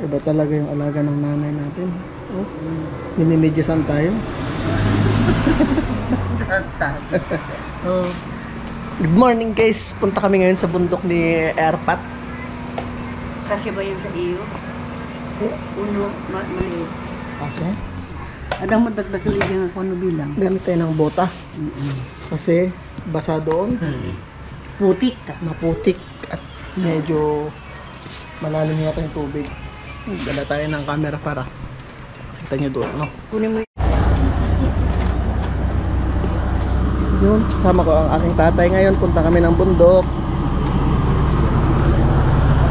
Iba talaga yung alaga ng nanay natin. Oh, minimedyasan tayo. Oh. Good morning guys. Punta kami ngayon sa bundok ni Airpat. Kasi ba yun sa iyo? Uno, maliit. Kasi? Adang madagdag ligyan ako ano bilang. Gamit tayo ng bota. Kasi basa doon. Putik ka. Maputik at medyo malalim yata yung tubig. Dala tayo ng camera para kita nyo doon, no? Kunin mo Yun, kasama ko ang aking tatay ngayon. Punta kami ng bundok.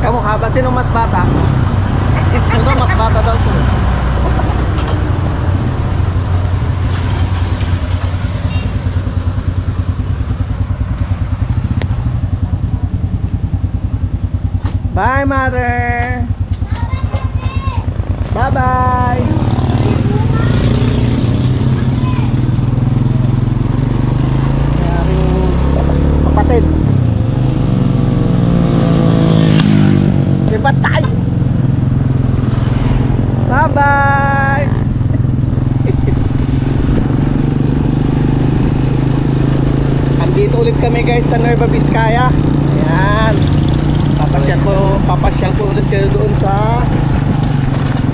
Kamukha ba? Sino mas bata? Ito, mas bata daw ito. Bye, mother! Bye-bye! Kapatid. Lipat tayo. Bye-bye. Andito ulit kami guys sa Nueva Vizcaya. Ayan. Papasyal ko ulit kayo doon sa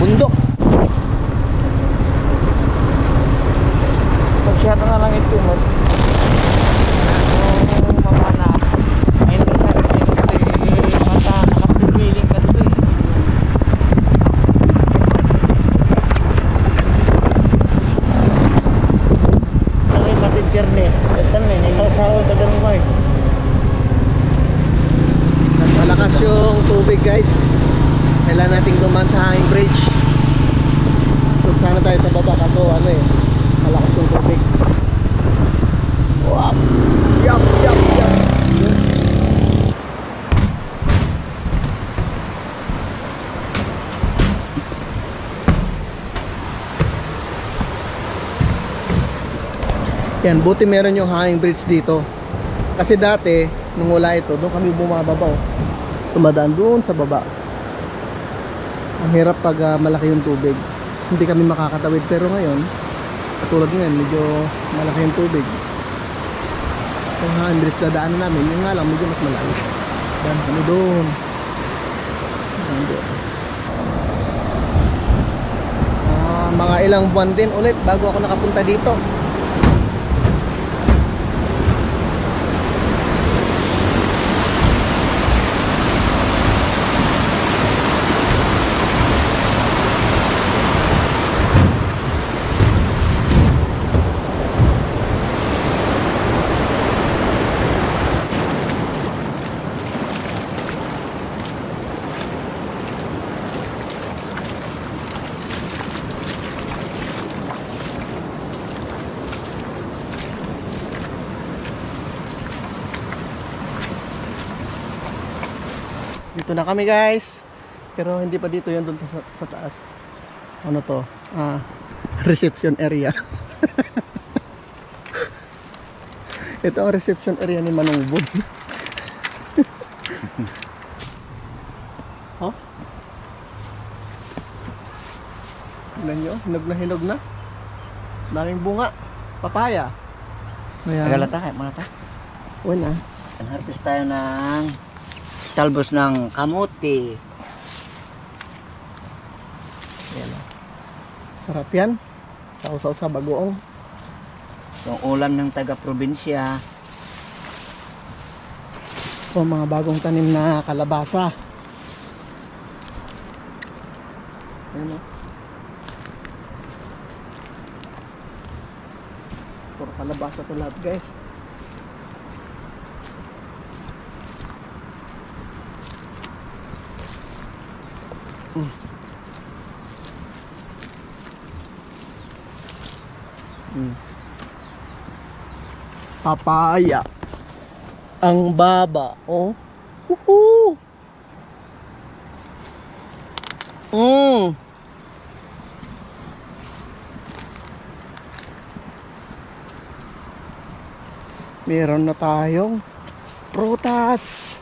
bundok. Pagsyata na lang ito mo. Malakas yung tubig guys. Kailangan nating dumaan sa hanging bridge. Punta sana tayo sa baba kaso ano eh, malakas yung tubig. Wow. Yup. Yan, buti meron yung hanging bridge dito. Kasi dati, nung wala ito, doon kami bumababa. Tumadaan doon sa baba. Ang hirap pag malaki yung tubig. Hindi kami makakatawid. Pero ngayon, katulad ngayon, medyo malaki yung tubig. Yung hanging bridge na daanan namin, yung nga lang, medyo mas malayo. Yan, kami doon. Mga ilang buwan din ulit bago ako nakapunta dito. Dito na kami guys. Pero hindi pa dito, yan doon sa taas. Ano to? Reception area. Ito ang reception area ni Manong Bud. Oh? Tignan nyo, hinog na. Daming bunga. Papaya. Nagalata kayo mga ta. Wala. Harvest tayo ng talbos ng kamote. Yan. Sarap yan. Sausaw sa bagoong. Yung ulam ng taga-probinsya. So mga bagong tanim na kalabasa. Ayan o. Puro kalabasa to lahat guys. Papaya. Ang baba, oh. Woohoo! Meron na tayong prutas.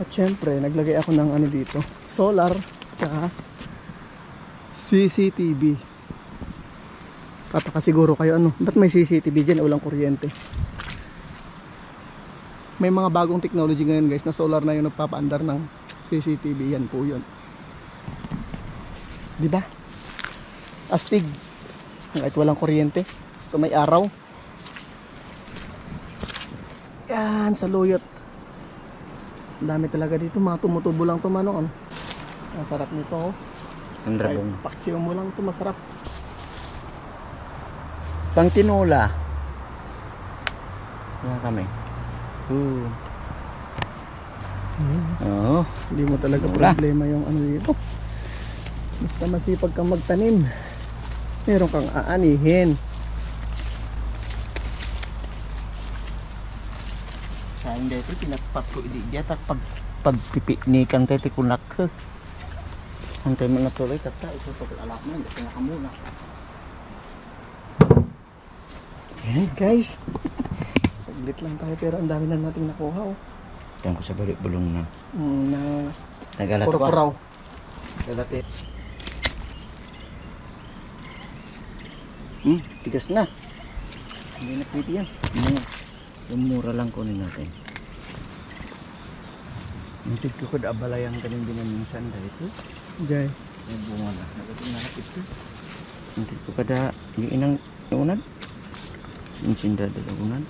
At syempre, naglagay ako ng ano dito, solar, tsaka CCTV. Papakasiguro kayo, ano, ba't may CCTV dyan, walang kuryente? May mga bagong technology ngayon guys, na solar na yung nagpapaandar ng CCTV, yan po yun. Diba? Astig. Kahit walang kuryente, basta may araw. Yan, sa luyot. Ang dami talaga dito, mga tumutubo lang ito, manong. Ang sarap nito, oh. Ang Kahit rabong. paksiw mo lang ito, masarap. Pang tinola. Wala kami. Oo. Hindi mo talaga Wala. problema yung ano dito. Basta masipag kang magtanim, meron kang aanihin. Sayang dito, pinagpat ko hindi dyan. Pagpipiknikan tayo, tikunak. Ang tayo mga tuloy, tata, ito pag-alak mo, hindi pinakamuna. Yan guys. Saglit lang tayo pero ang dami na nating nakuha, oh. Diyan ko sa balik bulong na. Na Nagalat ko. puro-puraw. Galate. Tigas na. Hindi na pwede yan. Yung mura lang kunin natin. Muntik ko kada abalay ang tanim din ng minsan dahil ito. Jay. May bunga na. Nagating na ito. Muntik ko kada yung inang unan. Insinda dala unan.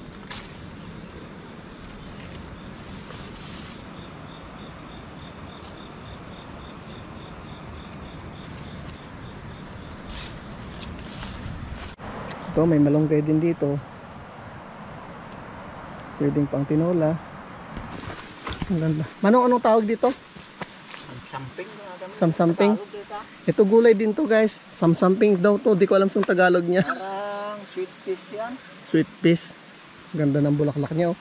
Ito, may malunggay din dito. Pwedeng pang tinola. Ang ganda. Manong, anong tawag dito? Samping. Samsamping. Ito gulay din to guys. Samsamping daw to. Di ko alam sa Tagalog niya. Parang sweet fish yan. Sweet peas. Ganda ng bulaklak niya, oh.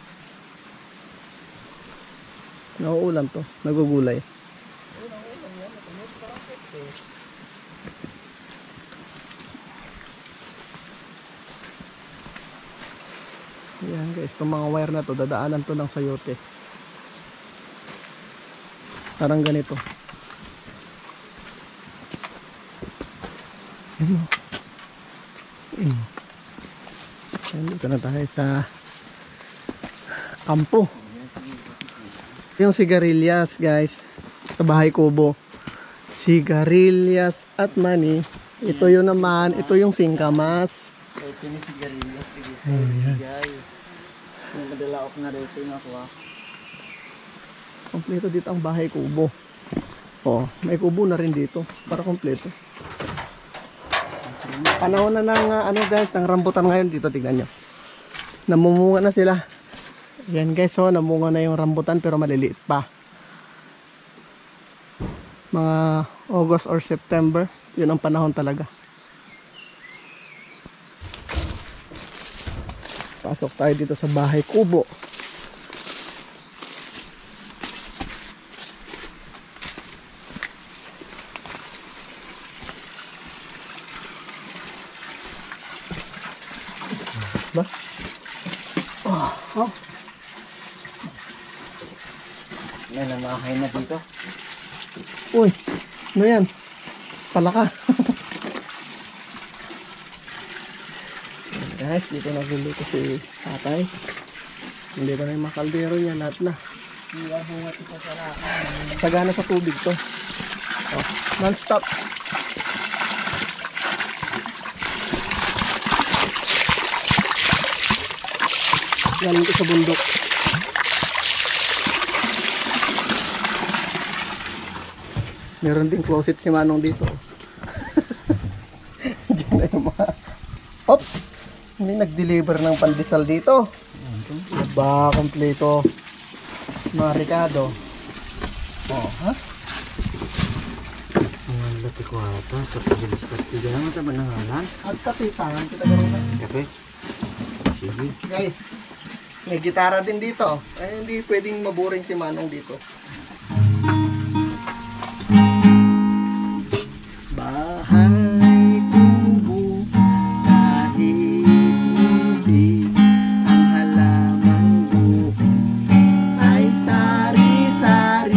Nauulam to. Nagugulay. Ayan guys, itong mga wire na to, dadaanan to ng sayote. Parang ganito. Ayan, dito na tayo sa kampo. Yung sigarilyas guys, sa bahay kubo. Sigarilyas at mani. Ito yun naman, ito yung singkamas. Ito ni sigarilyas. Ayan. Yung madalaok na rito yung ako. Kompleto dito ang bahay kubo. Oh, may kubo na rin dito para kompleto. Panahon na ng ano guys, ng rambutan ngayon dito, tingnan nyo. Namumunga na sila. Yan guys, so namunga na yung rambutan pero maliliit pa. Mga August or September, yun ang panahon talaga. Pasok tayo dito sa bahay kubo. Ba? Oh. May namahay na dito. Uy, ano yan? Palaka. Guys, dito nagluluto si tatay. Hindi na yung mga kaldero niya, lahat na. Sagana sa tubig to. Oh, non-stop. Galing ko sa bundok. Meron ding closet si Manong dito. Diyan na yung mga... Hop! May nag-deliver ng pandesal dito. Ba, kompleto. Mga Ricardo. Oh, ha? Ang lati ko ata sa pagilis-kati. Diyan mo ito ba nangalan? At kapitangan kita gano'n na. Kape? Sige. Guys, may gitara din dito. Ay, hindi pwedeng maboring si Manong dito. Bahay kubo, kahit hindi ang halamang buo ay sari-sari.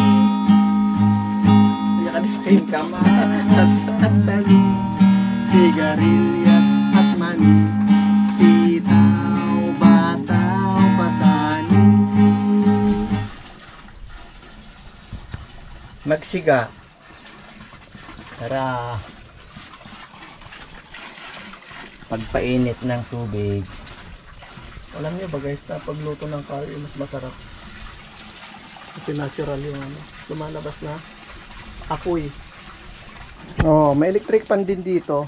kamatas at talong, sigarilyas at mani, sitaw, bataw, patani. Magsiga. Tara. Pagpainit ng tubig. Alam niyo ba guys, na pagluto ng curry mas masarap. Kasi natural yung ano, lumalabas na apoy. Oh, may electric pan din dito.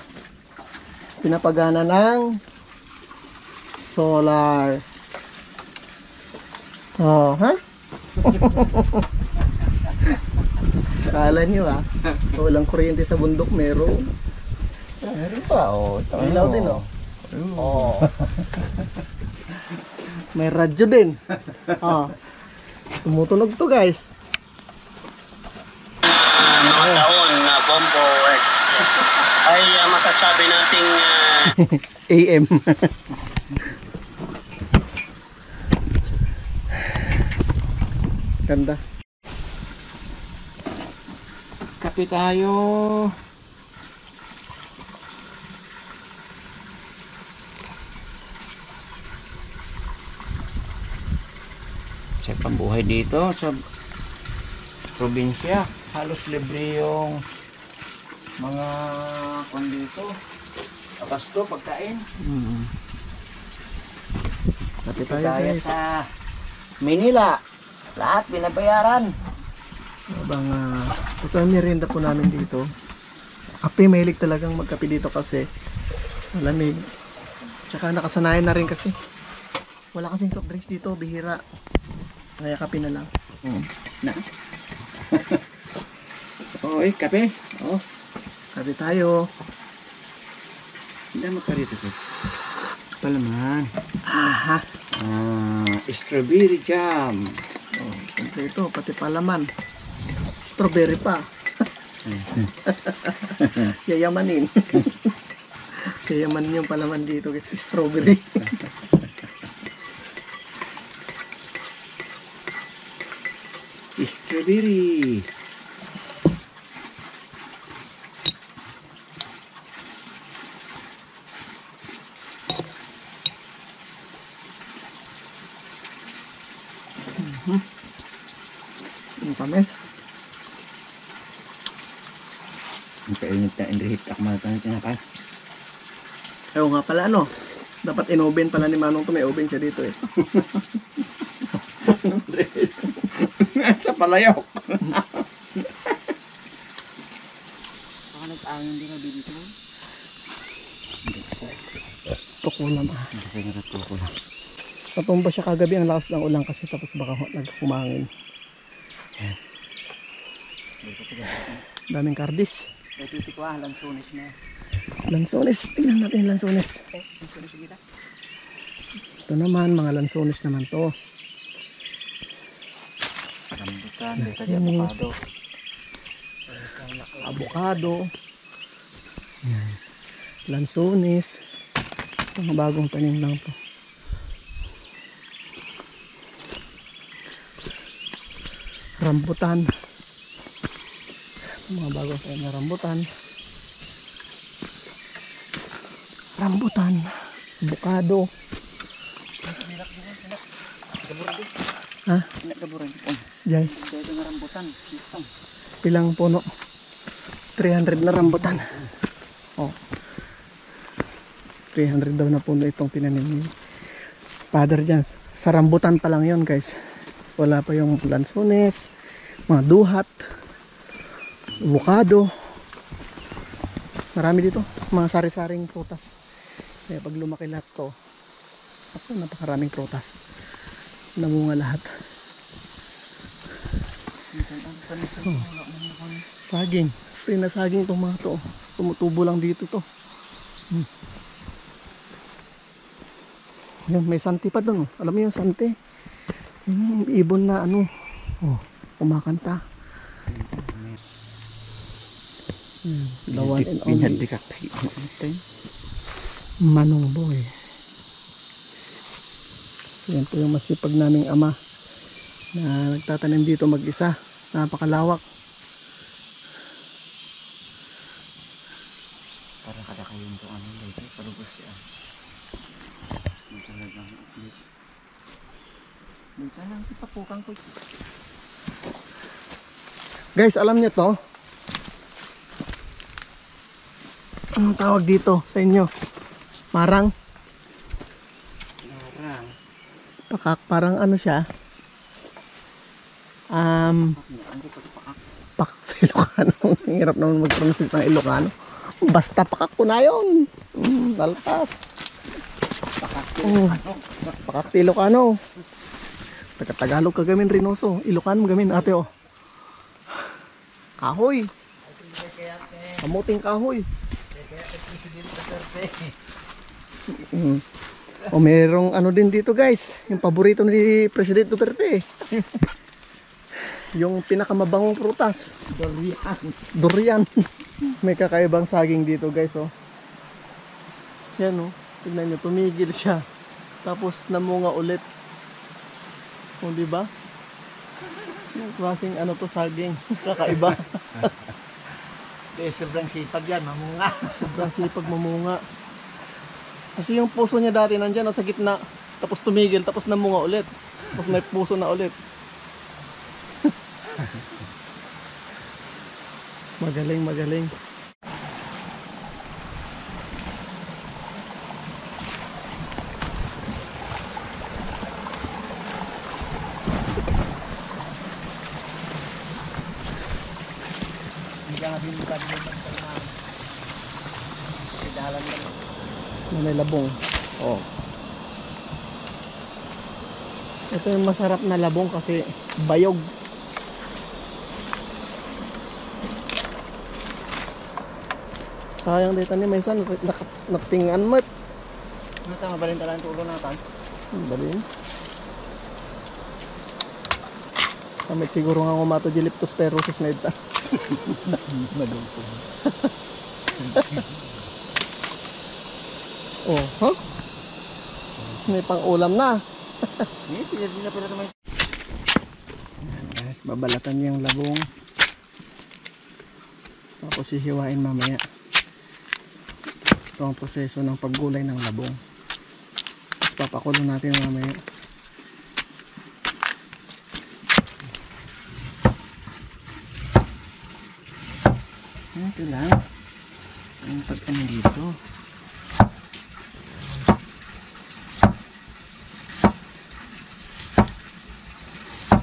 Pinapagana ng solar. Oh, ha? Kala nyo walang kuryente sa bundok, meron. Meron pa, oh. Ilaw din, oh. Oh. May radyo din. Oh. Tumutunog to guys. Mga taon na Bombo X ay masasabi nating AM. Ganda. Kape tayo. Sa pambuhay dito sa probinsya, halos libre yung mga kung dito. Abasto, pagkain. Kapit tayo Kaya guys. sa Manila, lahat binabayaran. Habang ito ang merienda po namin dito. Kape, mahilig talagang magkape dito kasi malamig. Tsaka nakasanayan na rin kasi. Wala kasing soft drinks dito, bihira. Kaya kape na lang. Na. Oy, kape. Oh, Kape tayo. hindi mo pa rito. Palaman. Aha. Strawberry jam. Oh, kompleto, pati palaman. Strawberry pa. Yayamanin. Yayamanin yung palaman dito guys. Strawberry. Strawberry. Yung tamis. Ang kainit na inrihit akmal ka na tinapay. Ayaw nga pala ano. Dapat in-oven pala ni Manong to. May oven siya dito eh. Sa palayok. Baka nag-angin din ka dito. Tukulan Hindi kayo natuko na. Natumba siya kagabi ang lakas ng ulan kasi tapos baka nagkumangin. Daming kardis. Ito ito pa, lansones na. Lansones. Tingnan natin yung lansones. Ito naman, mga lansones naman to. Rambutan, Lansones. dito di avocado. Avocado. Yan. Lansones. Ito mga bagong tanim lang to. Rambutan. Mga bagong tanim na rambutan. Rambutan. Avocado. Ha? Nagkaburan. Jay. Dito na rambutan. Isang. Pilang puno? 300 na rambutan. Oh. 300 daw na puno itong tinanim ni Father dyan. Sa rambutan pa lang yon guys. Wala pa yung lansones, mga duhat, avocado. Marami dito. Mga sari-saring prutas. Kaya pag lumaki lahat to, ako napakaraming prutas. Namunga lahat. Oh. Saging. Free na saging itong mga to. Tumutubo lang dito to. Yun, may santi pa doon. Alam mo yung santi? Yung ibon na ano. Oh, kumakanta. The one and only Pinhadi ka. Manong Boy. Yan po yung masipag naming ama na nagtatanim dito mag-isa. Napakalawak. Kanang sipakukan ko. Guys, alam niyo to? Anong tawag dito sa inyo? Marang? Marang. Parang ano siya? Ano ko pakak? Pak sa Ilocano. Ang hirap naman mag-translate ng Ilocano. Basta pakak ko na yun. Lalpas. Pakak sa Ilocano. Taga-Tagalog ka gamin Reynoso. Ilocano gamin ate oh. Kahoy. Kamuting kahoy. O merong ano din dito guys. Yung paborito ni President Duterte. Yung pinakamabangong prutas. Durian. Durian. May kakaibang saging dito guys oh. Yan oh. Tignan nyo, tumigil siya. Tapos namunga ulit. O diba? Yung klaseng ano to saging. Kakaiba. Sobrang sipag yan, mamunga. Sobrang sipag mamunga. Kasi yung puso niya dati nandyan sa gitna. Tapos tumigil, tapos namunga ulit. Tapos may puso na ulit. Magaling, magaling. Hindi ka nga binutad mo ng kalman. Dalan lang. May labong. Oh. Ito yung masarap na labong kasi bayog. Sayang dito ni Maysan, natingan mo. Ano tayo mabalin talang tulo natin? Balin. Kamit siguro nga kumato di leptospirosis na ito. Madungkong. Oh, huh? May pang-ulam na. Hindi na pala naman. Guys, babalatan niyang labong. Tapos hihiwain mamaya. Ito ang proseso ng paggulay ng labong. Tapos papakulo natin mamaya. Ito lang. Ang pag-ano dito.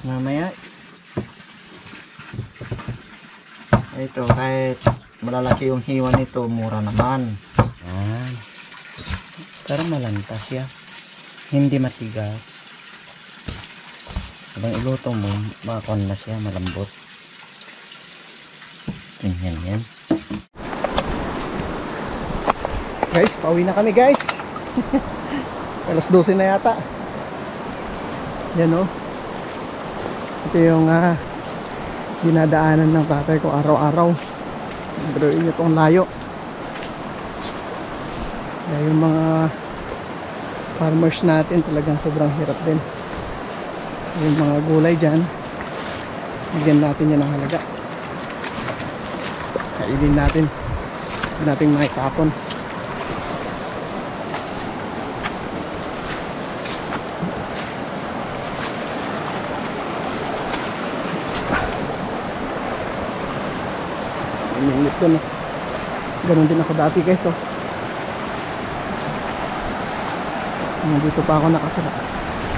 Mamaya. Ito kahit malalaki yung hiwa nito, mura naman. Yan. Pero malantas siya. Hindi matigas. Habang iluto mo, makakon na siya, malambot. Yan yan. Guys, pauwi na kami guys. Alas 12 na yata. Yan oh. Ito yung dinadaanan ng tatay ko araw-araw. Pero inyo itong layo. Kaya yung mga farmers natin talagang sobrang hirap din. Yung mga gulay dyan, bigyan natin yan ng halaga. Kainin natin. Huwag natin makikapon. Init ko no. Ganon din ako dati guys oh. Nandito pa ako nakatira.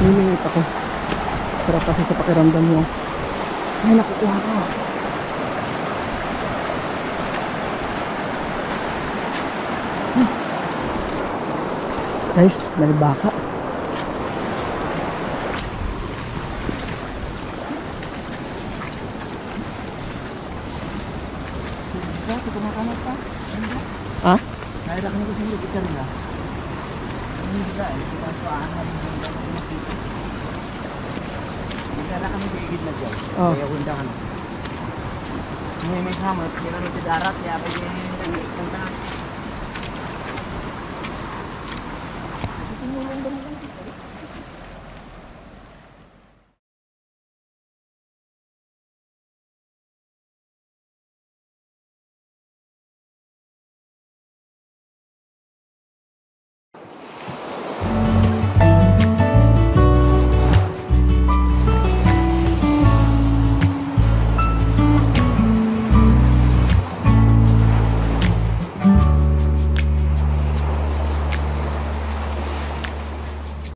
Niningit ako. Sarap kasi sa pakiramdam yung ay nakukuha ko. Guys, may baka. Bakit kumakamot pa? Ha? Kaya kami ko sino kita nila. Hindi ba eh, kita sa aangan ng makita. Hindi na kami bigid na dyan. Oh. Kaya hunda ka na. May kamot, kaya kami darat, kaya kami punta na. Tinulong ba nila?